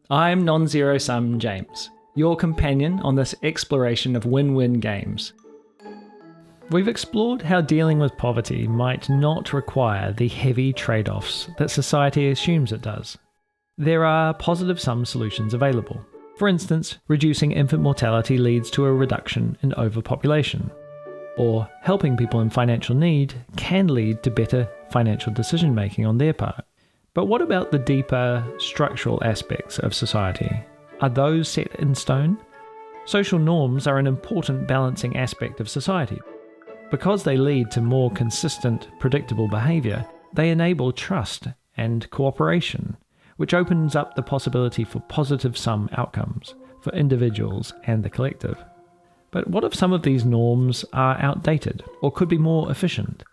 I'm Non-Zero Sum James, your companion on this exploration of win-win games. We've explored how dealing with poverty might not require the heavy trade-offs that society assumes it does. There are positive sum solutions available. For instance, reducing infant mortality leads to a reduction in overpopulation. Or helping people in financial need can lead to better financial decision-making on their part. But what about the deeper structural aspects of society? Are those set in stone? Social norms are an important balancing aspect of society. Because they lead to more consistent, predictable behaviour, they enable trust and cooperation, which opens up the possibility for positive sum outcomes for individuals and the collective. But what if some of these norms are outdated or could be more efficient?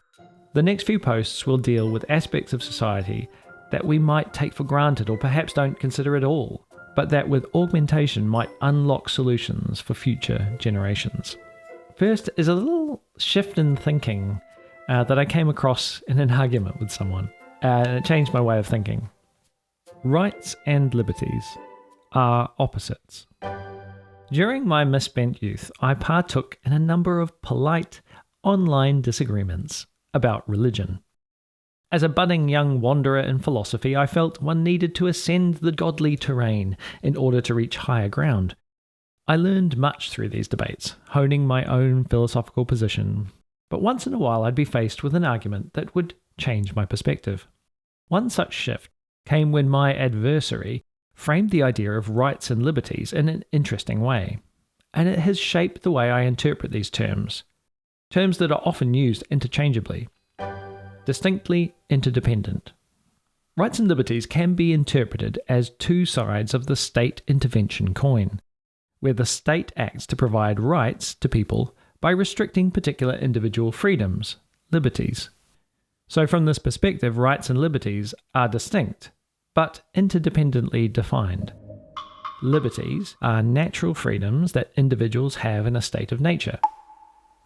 The next few posts will deal with aspects of society that we might take for granted or perhaps don't consider at all, but that with augmentation might unlock solutions for future generations. First is a little shift in thinking that I came across in an argument with someone, and it changed my way of thinking. Rights and liberties are opposites. During my misspent youth, I partook in a number of polite online disagreements about religion. As a budding young wanderer in philosophy, I felt one needed to ascend the godly terrain in order to reach higher ground. I learned much through these debates, honing my own philosophical position, but once in a while I'd be faced with an argument that would change my perspective. One such shift came when my adversary framed the idea of rights and liberties in an interesting way, and it has shaped the way I interpret these terms that are often used interchangeably, distinctly interdependent. Rights and liberties can be interpreted as two sides of the state intervention coin, where the state acts to provide rights to people by restricting particular individual freedoms, liberties. So from this perspective, rights and liberties are distinct, but interdependently defined. Liberties are natural freedoms that individuals have in a state of nature.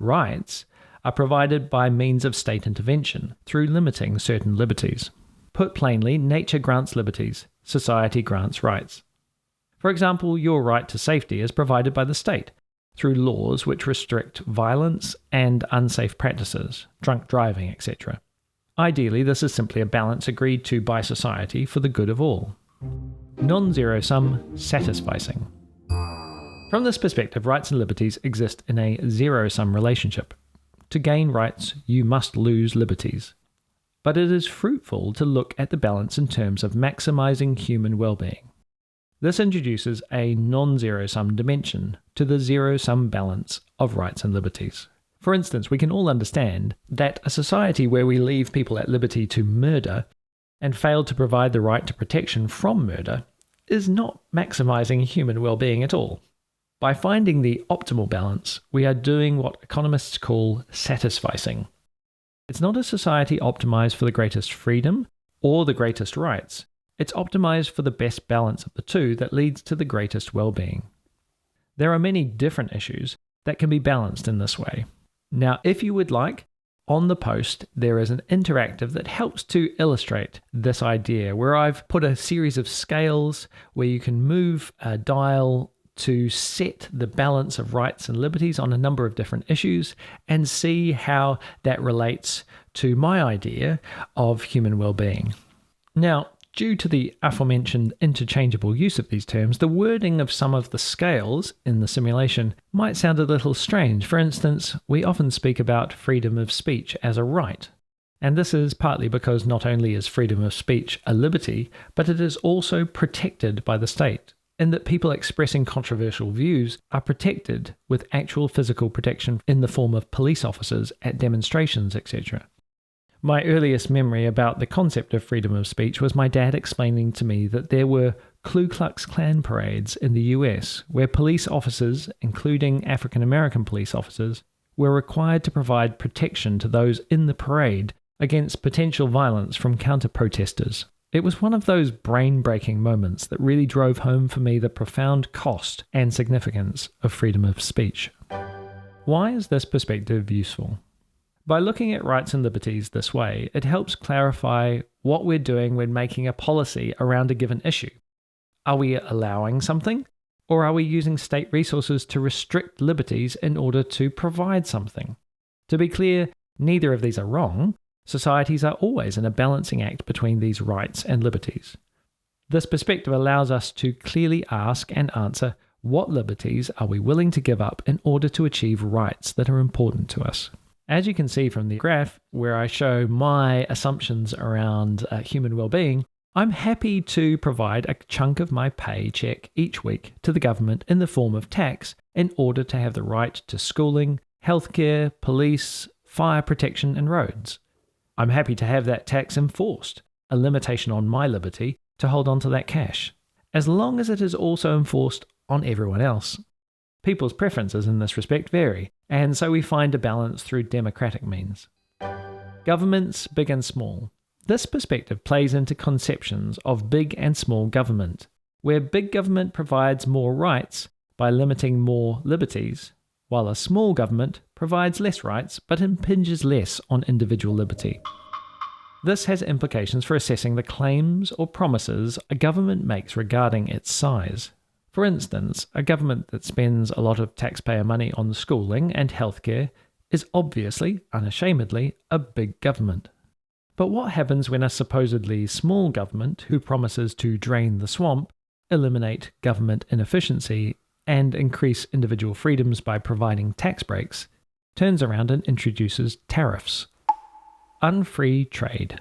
Rights are provided by means of state intervention through limiting certain liberties. Put plainly, nature grants liberties, society grants rights. For example, your right to safety is provided by the state through laws which restrict violence and unsafe practices, drunk driving, etc. Ideally, this is simply a balance agreed to by society for the good of all. Non-zero sum satisficing. From this perspective, rights and liberties exist in a zero-sum relationship. To gain rights, you must lose liberties. But it is fruitful to look at the balance in terms of maximizing human well-being. This introduces a non-zero-sum dimension to the zero-sum balance of rights and liberties. For instance, we can all understand that a society where we leave people at liberty to murder and fail to provide the right to protection from murder is not maximizing human well-being at all. By finding the optimal balance, we are doing what economists call satisficing. It's not a society optimized for the greatest freedom or the greatest rights. It's optimized for the best balance of the two that leads to the greatest well-being. There are many different issues that can be balanced in this way. Now, if you would like, on the post there is an interactive that helps to illustrate this idea, where I've put a series of scales where you can move a dial to set the balance of rights and liberties on a number of different issues and see how that relates to my idea of human well-being. Now, due to the aforementioned interchangeable use of these terms, the wording of some of the scales in the simulation might sound a little strange. For instance, we often speak about freedom of speech as a right. And this is partly because not only is freedom of speech a liberty, but it is also protected by the state, in that people expressing controversial views are protected with actual physical protection in the form of police officers at demonstrations, etc. My earliest memory about the concept of freedom of speech was my dad explaining to me that there were Ku Klux Klan parades in the US where police officers, including African American police officers, were required to provide protection to those in the parade against potential violence from counter-protesters. It was one of those brain-breaking moments that really drove home for me the profound cost and significance of freedom of speech. Why is this perspective useful? By looking at rights and liberties this way, it helps clarify what we're doing when making a policy around a given issue. Are we allowing something? Or are we using state resources to restrict liberties in order to provide something? To be clear, neither of these are wrong. Societies are always in a balancing act between these rights and liberties. This perspective allows us to clearly ask and answer, what liberties are we willing to give up in order to achieve rights that are important to us? As you can see from the graph where I show my assumptions around human well-being, I'm happy to provide a chunk of my paycheck each week to the government in the form of tax in order to have the right to schooling, healthcare, police, fire protection and roads. I'm happy to have that tax enforced, a limitation on my liberty to hold on to that cash, as long as it is also enforced on everyone else. People's preferences in this respect vary, and so we find a balance through democratic means. Governments, big and small. This perspective plays into conceptions of big and small government, where big government provides more rights by limiting more liberties, while a small government provides less rights but impinges less on individual liberty. This has implications for assessing the claims or promises a government makes regarding its size. For instance, a government that spends a lot of taxpayer money on schooling and healthcare is obviously, unashamedly, a big government. But what happens when a supposedly small government who promises to drain the swamp, eliminate government inefficiency, and increase individual freedoms by providing tax breaks, turns around and introduces tariffs? Unfree trade.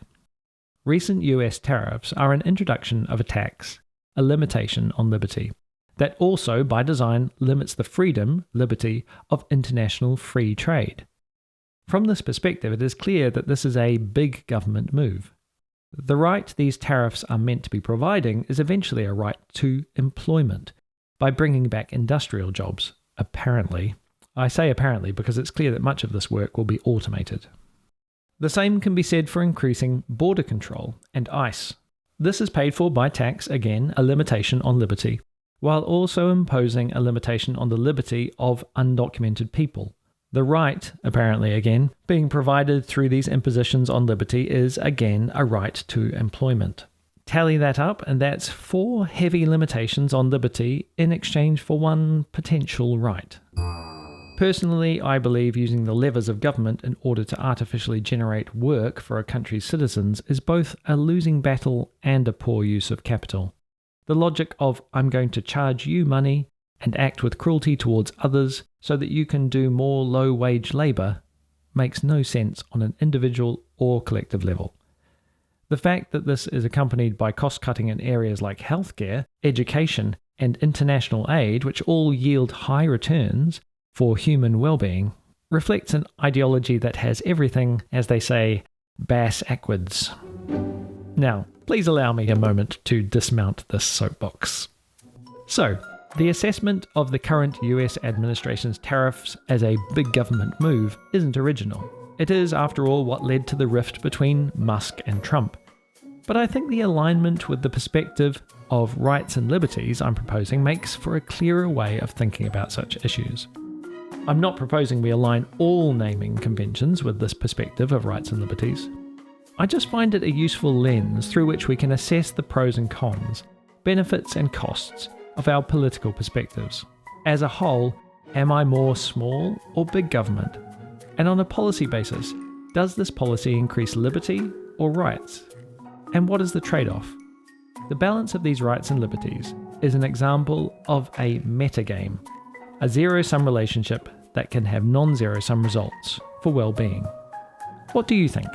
Recent US tariffs are an introduction of a tax, a limitation on liberty, that also, by design, limits the freedom, liberty, of international free trade. From this perspective, it is clear that this is a big government move. The right these tariffs are meant to be providing is eventually a right to employment, by bringing back industrial jobs, apparently. I say apparently because it's clear that much of this work will be automated. The same can be said for increasing border control and ICE. This is paid for by tax, again, a limitation on liberty, while also imposing a limitation on the liberty of undocumented people. The right, apparently again, being provided through these impositions on liberty is again a right to employment. Tally that up, and that's 4 heavy limitations on liberty in exchange for 1 potential right. Personally, I believe using the levers of government in order to artificially generate work for a country's citizens is both a losing battle and a poor use of capital. The logic of I'm going to charge you money and act with cruelty towards others so that you can do more low-wage labour makes no sense on an individual or collective level. The fact that this is accompanied by cost-cutting in areas like healthcare, education, and international aid, which all yield high returns for human well-being, reflects an ideology that has everything, as they say, bass-ackwards. Now, please allow me a moment to dismount this soapbox. So, the assessment of the current US administration's tariffs as a big government move isn't original. It is, after all, what led to the rift between Musk and Trump. But I think the alignment with the perspective of rights and liberties I'm proposing makes for a clearer way of thinking about such issues. I'm not proposing we align all naming conventions with this perspective of rights and liberties. I just find it a useful lens through which we can assess the pros and cons, benefits and costs of our political perspectives. As a whole, am I more small or big government? And on a policy basis, does this policy increase liberty or rights? And what is the trade-off? The balance of these rights and liberties is an example of a metagame, a zero-sum relationship that can have non-zero-sum results for well-being. What do you think?